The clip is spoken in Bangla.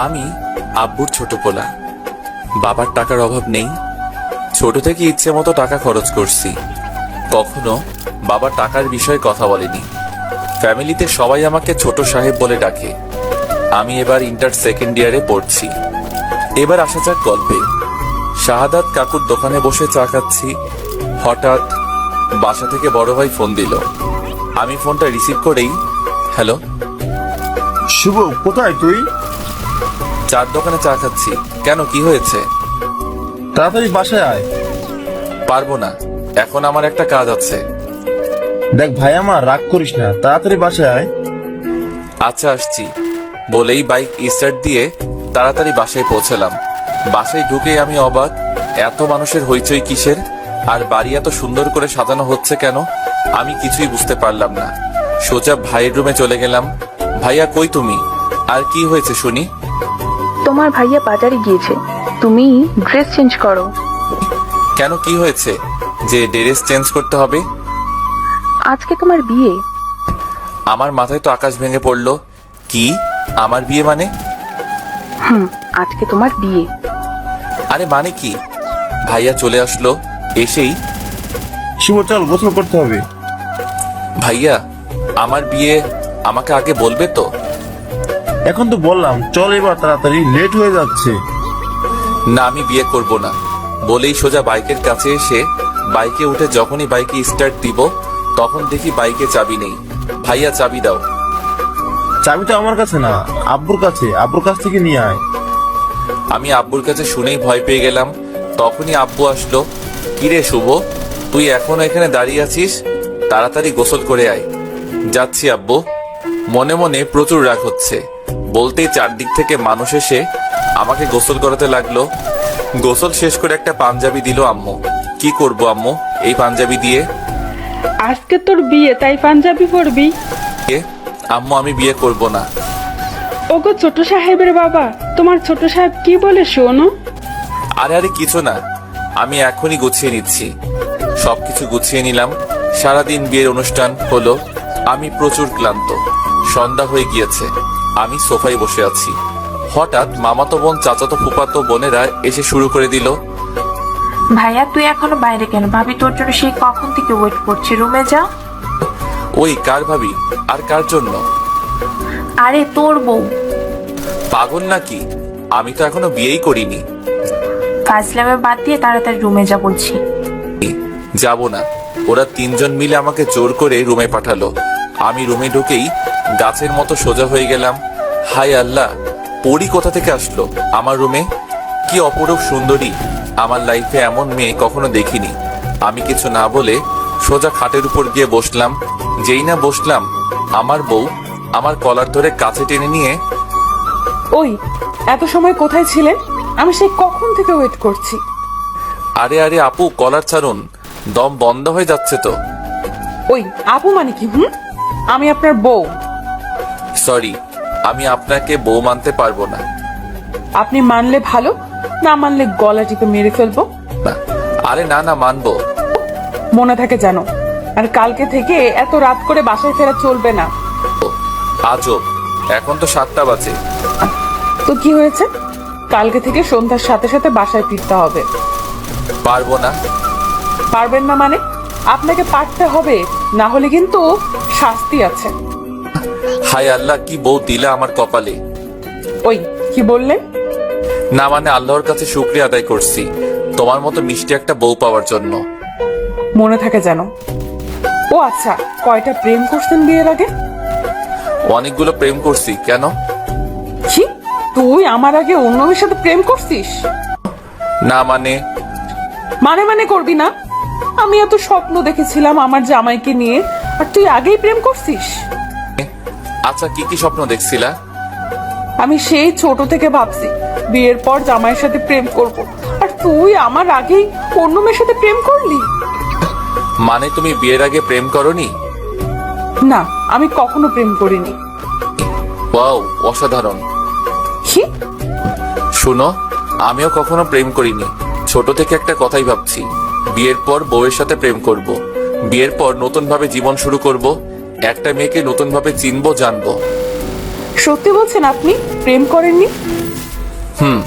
আমি আব্বুর ছোট পোলা। বাবার টাকার অভাব নেই। ছোট থেকে ইচ্ছে মতো টাকা খরচ করছি। কখনো বাবা টাকার বিষয়ে কথা বলেনি। ফ্যামিলিতে সবাই আমাকে ছোট সাহেব বলে ডাকে। আমি এবার ইন্টার সেকেন্ড ইয়ারে পড়ছি। এবার আসা যাক গল্পে। শাহাদাত কাকুর দোকানে বসে চা খাচ্ছি। হঠাৎ বাসা থেকে বড় ভাই ফোন দিল। আমি ফোনটা রিসিভ করেই, হ্যালো। শুভ, কোথায় তুই? চার দোকানে চা খাচ্ছি। কেন, কি হয়েছে? তাড়াতাড়ি বাসায় আয়। পারবো না, এখন আমার একটা কাজ আছে। দেখ ভাই, আমার রাগ করিস না, তাড়াতাড়ি বাসায় আয়। আচ্ছা, আসছি বলেই বাইক স্টার্ট দিয়ে তাড়াতাড়ি বাসায় পৌঁছলাম। বাসায় ঢুকেই আমি অবাক, এত মানুষের হইচই কিসের? আর বাড়ি এত সুন্দর করে সাজানো হচ্ছে কেন? আমি কিছুই বুঝতে পারলাম না। সোজা ভাইয়ের রুমে চলে গেলাম। ভাইয়া, কই তুমি? আর কি হয়েছে শুনি? তোমার ভাইয়া বাজারে গিয়েছে, তুমি ড্রেস চেঞ্জ করো। কেন, কি হয়েছে যে ড্রেস চেঞ্জ করতে হবে? আজকে তোমার বিয়ে। আমার মাথায় তো আকাশ ভেঙে পড়লো। কি, আমার বিয়ে মানে? আজকে তোমার বিয়ে। আরে মানে কি? ভাইয়া চলে আসলো। এসেই, শুভ চল, গোসল করতে হবে। ভাইয়া আমার বিয়ে, আমাকে আগে বলবে তো? এখন তো বললাম, চল এবার তাড়াতাড়ি, লেট হয়ে যাচ্ছে। না, আমি বিয়ে করব না বলেই সোজা বাইকের কাছে এসে বাইকে উঠে যখনই বাইকে স্টার্ট দিব তখন দেখি বাইকে চাবি নেই। ভাইয়া, চাবি দাও। চাবিটা আমার কাছে না, আব্বুর কাছে, আব্বুর কাছ থেকে নিয়ে আয়। আমি আব্বুর কাছে শুনেই ভয় পেয়ে গেলাম। তখনই আব্বু আসলো। কিরে শুভ, তুই এখনো এখানে দাঁড়িয়ে আছিস? তাড়াতাড়ি গোসল করে আয়। যাচ্ছি আব্বু। মনে মনে প্রচুর রাগ হচ্ছে। বলতেই চারদিক থেকে মানুষ এসে আমাকে গোসল করাতে লাগলো। গোসল শেষ করে একটা পাঞ্জাবি দিল আম্মু। কি করব আম্মু এই পাঞ্জাবি দিয়ে? আজকে তোর বিয়ে, তাই পাঞ্জাবি পরবি? আম্মু, আমি বিয়ে করব না। ওগো ছোট সাহেবের বাবা, তোমার ছোট সাহেব কি বলে শোনো? আরে আরে কিছু না, আমি এখনই গুছিয়ে নিচ্ছি। সবকিছু গুছিয়ে নিলাম। সারাদিন বিয়ের অনুষ্ঠান হলো। আমি প্রচুর ক্লান্ত। সন্ধ্যা হয়ে গিয়েছে। আমি সোফায় বসে আছি। হঠাৎ মামাতো বোন, চাচাতো ফুফাতো বোনেরা এসে শুরু করে দিল। ভাইয়া তুই এখনো বাইরে কেন? ভাবি তোর জন্য সেই কখন থেকে ওয়েট করছি, রুমে যা। ওই কার ভাবি? আর কার জন্য? আরে তোর বউ। পাগল নাকি? আমি তো এখনো বিয়েই করিনি। ফাজলামে বাদ দিয়ে তাড়াতাড়ি রুমে যা বলছি। যাব না। ওরা তিনজন মিলে আমাকে জোর করে রুমে পাঠালো। আমি রুমে ঢুকেই গাছের মতো সোজা হয়ে গেলাম। হায় আল্লাহ, পরি কোথা থেকে আসলো আমার রুমে? কি অপরূপ সুন্দরী! আমার লাইফে এমন মেয়ে কখনো দেখিনি। আমি কিছু না বলে সোজা খাটের উপর গিয়ে বসলাম। যেই না বসলাম, আমার বউ আমার কলার ধরে কাছে টেনে নিয়ে, ওই এত সময় কোথায় ছিলেন? আমি সেই কখন থেকে ওয়েট করছি। আরে আরে আপু, কলার ছাড়ুন, দম বন্ধ হয়ে যাচ্ছে তো। ওই আপু মানে কি? আমি আপনার বউ। সরি, আমি আপনাকে বউ মানতে পারবো না। আপনি মানলে ভালো, না মানলে গলা টিপে মেরে ফেলবো। না, আরে না না, মানবো। মনে থাকে জানো। আর কালকে থেকে এত রাত করে বাসায় ফেরা চলবে না। আজব, এখন তো 7টা বাজে। তো কি হয়েছে? কালকে থেকে সন্ধ্যার সাথে সাথে বাসায় ফিরতে হবে। পারবো না। পারবেন না মানে? আপনাকে পারতে হবে, না হলে কিন্তু শাস্তি আছে। হায় আল্লাহ, কি বউ দিলা আমার কপালে। ওই কি বললেন? না মানে আল্লাহর কাছে শুকরিয়া আদায় করছি তোমার মতো মিষ্টি একটা বউ পাওয়ার জন্য। মনে থাকে যেন। ও আচ্ছা, কয়টা প্রেম করছেন বিয়ের আগে? অনেকগুলো প্রেম করছি। কেন? কি, তুই আমার আগে অন্য মেয়ের সাথে প্রেম করছিস? না মানে? মানে মানে করবি না? আমি এত স্বপ্ন দেখেছিলাম আমার জামাইকে নিয়ে, আর তুই আগেই প্রেম করছিস? আচ্ছা, কি কি স্বপ্ন দেখছিলা? আমি সেই ছোট থেকে ভাবছি বিয়ের পর জামাইয়ের সাথে প্রেম করব, আর তুই আমার আগেই অন্য মেয়ের সাথে প্রেম করলি। মানে তুমি বিয়ের আগে প্রেম করনি? না, আমি কখনো প্রেম করিনি। ওয়াও, অসাধারণ। কি? শুনো, আমিও কখনো প্রেম করিনি। ছোট থেকে একটা কথাই ভাবছি, বিয়ের পর বউয়ের সাথে প্রেম করব। বিয়ের পর নতুন ভাবে জীবন শুরু করব। একটা মেয়েকে নতুন ভাবে চিনবো, জানবো। সত্যি বলছেন আপনি প্রেম করেননি? হুম,